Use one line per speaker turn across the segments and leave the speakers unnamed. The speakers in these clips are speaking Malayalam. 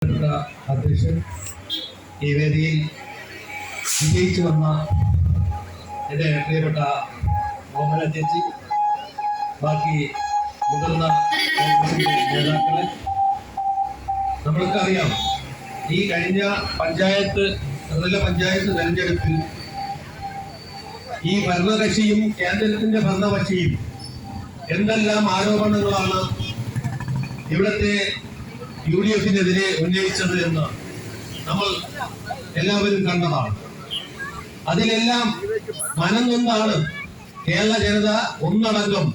അധ്യക്ഷൻ ഈ വേദിയിൽ വിജയിച്ചു വന്ന എൻ്റെ പ്രിയപ്പെട്ട മോഹന ചേച്ചി, ബാക്കി മുതിർന്ന നേതാക്കളെ, നമ്മൾക്കറിയാം ഈ കഴിഞ്ഞ ത്രിതല പഞ്ചായത്ത് തെരഞ്ഞെടുപ്പിൽ ഈ ഭരണകക്ഷിയും കേന്ദ്രത്തിന്റെ ഭരണകക്ഷിയും എന്തെല്ലാം ആരോപണങ്ങളാണ് ഇവിടുത്തെ UDF-നെതിരെ ഉന്നയിച്ചത് എന്ന് നമ്മൾ എല്ലാവരും കണ്ടതാണ്. അതിലെല്ലാം മനം കൊണ്ടാണ് കേരള ജനത ഒന്നടങ്കം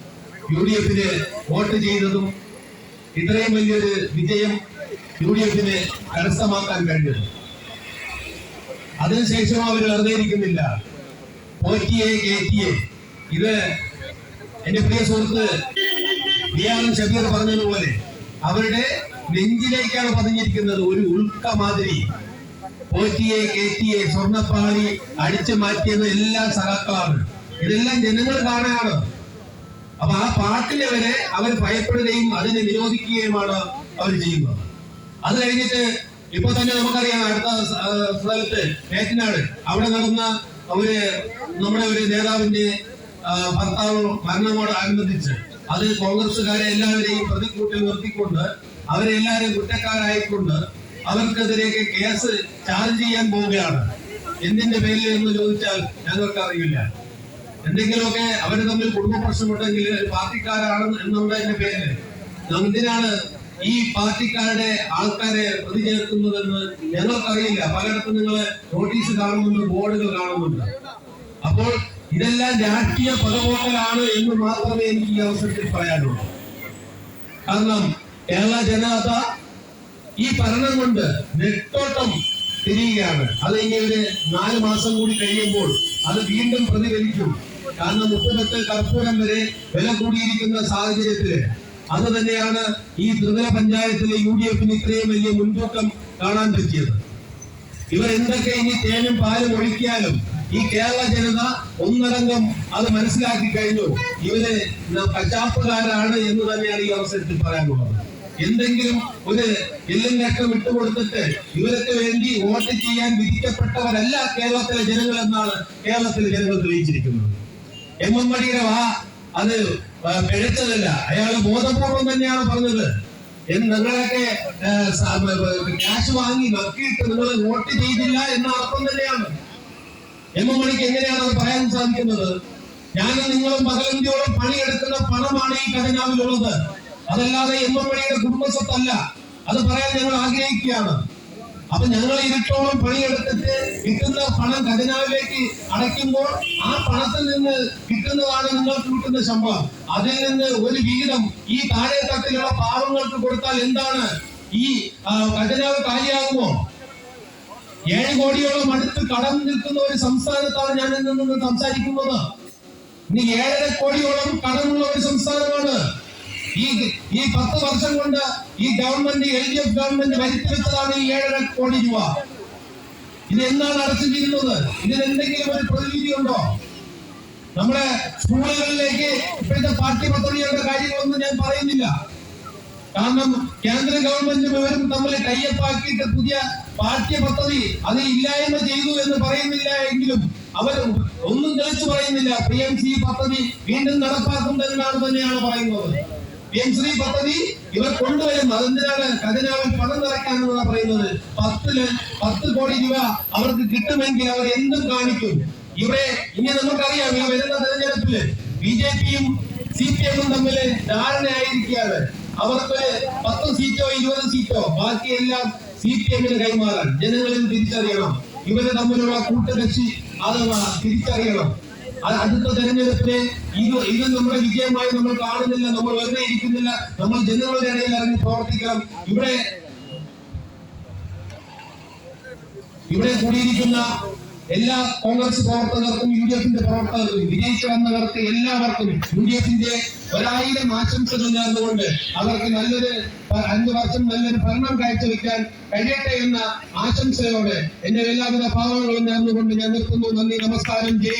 UDF-ന് വോട്ട് ചെയ്തതും ഇത്രയും വലിയൊരു വിജയം UDF-ന് കരസ്ഥമാക്കാൻ കഴിഞ്ഞത്. അതിനുശേഷം അവർ വെറുതെ ഇരിക്കുന്നില്ല. പോറ്റിയെ കേറ്റിയെ, ഇത് എന്റെ പ്രിയ സുഹൃത്ത് ബിആർ ഷബീർ പറഞ്ഞതുപോലെ അവരുടെ നെഞ്ചിലേക്കാണ് പതിഞ്ഞിരിക്കുന്നത് ഒരു ഉൾക്ക മാതിരി. പോറ്റിയെ കേറ്റിയെ സ്വർണ്ണപ്പാളി അടിച്ചു മാറ്റിയത് എല്ലാം സഹാക്കളാണ്. ഇതെല്ലാം ജനങ്ങൾ കാണാനാണ്. അപ്പൊ ആ പാട്ടിനെ വരെ അവർ ഭയപ്പെടുകയും അതിനെ നിരോധിക്കുകയുമാണ് അവർ ചെയ്യുന്നത്. അത് കഴിഞ്ഞിട്ട് ഇപ്പൊ തന്നെ നമുക്കറിയാം, അടുത്ത സ്ഥലത്ത് ഏറ്റനാട് അവിടെ നടന്ന നമ്മുടെ ഒരു നേതാവിന്റെ ഭർത്താവ് മരണത്തോടനുബന്ധിച്ച് അത് കോൺഗ്രസുകാരെ എല്ലാവരെയും പ്രതിക്കൂട്ടിൽ നിർത്തിക്കൊണ്ട് അവരെ എല്ലാവരെയും കുറ്റക്കാരായിക്കൊണ്ട് അവർക്കെതിരെയൊക്കെ കേസ് ചാർജ് ചെയ്യാൻ പോവുകയാണ്. എന്തിന്റെ പേരിൽ എന്ന് ചോദിച്ചാൽ ഞങ്ങൾക്ക് അറിയില്ല. എന്തെങ്കിലുമൊക്കെ അവർ തമ്മിൽ കുടുംബ പ്രശ്നമുണ്ടെങ്കിൽ പാർട്ടിക്കാരാണ് എന്നുള്ളതിന്റെ പേരിൽ എന്തിനാണ് ഈ പാർട്ടിക്കാരുടെ ആൾക്കാരെ പ്രതി ചേർക്കുന്നതെന്ന് ഞങ്ങൾക്കറിയില്ല. പലയിടത്തും നിങ്ങൾ നോട്ടീസ് കാണുന്നുണ്ട്, ബോർഡുകൾ കാണുന്നുണ്ട്. അപ്പോൾ ഇതെല്ലാം രാഷ്ട്രീയ പദപോക്കലാണ് എന്ന് മാത്രമേ എനിക്ക് ഈ അവസരത്തിൽ പറയാനുള്ളൂ. കാരണം കേരള ജനത ഈ ഭരണം കൊണ്ട് നെട്ടോട്ടം തിരിയുകയാണ്. അത് ഇനി ഒരു 4 മാസം കൂടി കഴിയുമ്പോൾ അത് വീണ്ടും പ്രതിഫലിക്കും. കാരണം 38 കർപ്പൂരം വരെ വില കൂടിയിരിക്കുന്ന സാഹചര്യത്തില് അത് തന്നെയാണ് ഈ ത്രിതല പഞ്ചായത്തിലെ UDF-ന് ഇത്രയും വലിയ മുൻതൂക്കം കാണാൻ പറ്റിയത്. ഇവർ എന്തൊക്കെ ഇനി തേനും പാലും ഒഴിക്കാലും ഈ കേരള ജനത ഒന്നടങ്കം അത് മനസ്സിലാക്കി കഴിഞ്ഞു. ഇവര് കശാപ്പുകാരാണ് എന്ന് തന്നെയാണ് ഈ അവസരത്തിൽ പറയാനുള്ളത്. എന്തെങ്കിലും ഒരു എല്ലും രക്തം വിട്ടുകൊടുത്തിട്ട് ഇവർക്ക് വേണ്ടി വോട്ട് ചെയ്യാൻ വിധിക്കപ്പെട്ടവരല്ല കേരളത്തിലെ ജനങ്ങൾ എന്നാണ് കേരളത്തിലെ ജനങ്ങൾ തെളിയിച്ചിരിക്കുന്നത്. MM മണിയുടെ അത് പിഴച്ചതല്ല, അയാൾ ബോധപൂർവം തന്നെയാണ് പറഞ്ഞത്. നിങ്ങളൊക്കെ ക്യാഷ് വാങ്ങി നക്കിയിട്ട് നിങ്ങൾ വോട്ട് ചെയ്തില്ല എന്ന അർത്ഥം തന്നെയാണ്. MM മണിക്ക് എങ്ങനെയാണ് അത് പറയാൻ സാധിക്കുന്നത്? ഞാനും നിങ്ങളും പകലന്തിയോളം പണിയെടുക്കുന്ന പണമാണ് ഈ ഖജനാവിലുള്ളത്, അതല്ലാതെ MM മണിയുടെ കുടുംബസ്വത്തല്ല. അത് പറയാൻ ഞങ്ങൾ ആഗ്രഹിക്കുകയാണ്. അപ്പൊ ഞങ്ങൾ ഇരുട്ടോളം പണിയെടുത്തിട്ട് കിട്ടുന്ന പണം ഖജനാവിലേക്ക് അടയ്ക്കുമ്പോൾ ആ പണത്തിൽ നിന്ന് കിട്ടുന്നതാണ് നിങ്ങൾക്ക് കിട്ടുന്ന ശമ്പളം. അതിൽ നിന്ന് ഒരു വിഹിതം ഈ താഴെ തട്ടിലുള്ള പാവങ്ങൾക്ക് കൊടുത്താൽ എന്താണ് ഈ ഖജനാവ് കാലിയാകുമോ? 7 കോടിയോളം അടുത്ത് കടം നിൽക്കുന്ന ഒരു സംസ്ഥാനത്താണ് ഞാൻ നിന്ന് സംസാരിക്കുന്നത്. ഇനി 7.5 കോടിയോളം കടമുള്ള ഒരു സംസ്ഥാനമാണ്. ഈ 10 വർഷം കൊണ്ട് ഈ ഗവൺമെന്റ് LDF ഗവൺമെന്റ് വരുത്തിവെച്ചതാണ് ഈ 7.5 കോടി രൂപ. ഇത് എന്നാണ് അടച്ചു തീരുന്നത്? ഇതിന് എന്തെങ്കിലും ഒരു പ്രതിവിധി ഉണ്ടോ? നമ്മുടെ സ്കൂളുകളിലേക്ക് ഇപ്പോഴത്തെ പാഠ്യപദ്ധതിയുടെ കാര്യങ്ങളൊന്നും ഞാൻ പറയുന്നില്ല. കാരണം കേന്ദ്ര ഗവൺമെന്റും ഇവരും തമ്മിൽ ടൈപ്പ് ആക്കിയിട്ട് പുതിയ പാഠ്യപദ്ധതി അത് ഇല്ലായ്മ ചെയ്തു എന്ന് പറയുന്നില്ല എങ്കിലും അവർ ഒന്നും തെളിച്ചു പറയുന്നില്ല. PMC പദ്ധതി വീണ്ടും നടപ്പാക്കുന്നതെന്നാണ് തന്നെയാണ് പറയുന്നത്. PMC പദ്ധതി ഇവർ കൊണ്ടുവരും. അതെന്തിനാണ്? ഖജനാവിൽ പണം നിറയ്ക്കാനെന്നാണ് പറയുന്നത്. 10 കോടി രൂപ അവർക്ക് കിട്ടുമെങ്കിൽ അവർ എന്തും കാണിക്കും. ഇവിടെ ഇനി നമുക്കറിയാം, ഈ വരുന്ന തെരഞ്ഞെടുപ്പില് BJP-യും CPM-ഉം തമ്മിൽ ധാരണയായിരിക്കുകയാണ്. അവർക്ക് 10 സീറ്റോ 20 സീറ്റോ ബാക്കിയെല്ലാം CPM-ന് കൈമാറാൻ ജനങ്ങളിൽ തിരിച്ചറിയണം. ഇവര് തമ്മിലുള്ള കൂട്ടുകക്ഷി അഥവാ തിരിച്ചറിയണം. അടുത്ത തെരഞ്ഞെടുപ്പിന് ഇത് നമ്മുടെ വിജയമായി നമ്മൾ കാണുന്നില്ല. നമ്മൾ വെറുതെ ഇരിക്കുന്നില്ല. നമ്മൾ ജനങ്ങളുടെ ഇടയിൽ ഇറങ്ങി പ്രവർത്തിക്കണം. ഇവിടെ കൂടിയിരിക്കുന്ന എല്ലാ കോൺഗ്രസ് പ്രവർത്തകർക്കും UDF-ന്റെ പ്രവർത്തകർക്കും വിജയിച്ചു വന്നവർക്ക് എല്ലാവർക്കും UDF-ന്റെ 1000 ആശംസകൾ നേർന്നുകൊണ്ട് അവർക്ക് നല്ലൊരു 5 വർഷം നല്ലൊരു ഭരണം കാഴ്ചവെക്കാൻ കഴിയട്ടെ എന്ന ആശംസയോടെ എന്റെ എല്ലാവിധ ഭാവങ്ങളും നേർന്നുകൊണ്ട് ഞാൻ നിർത്തുന്നു. നന്ദി, നമസ്കാരം.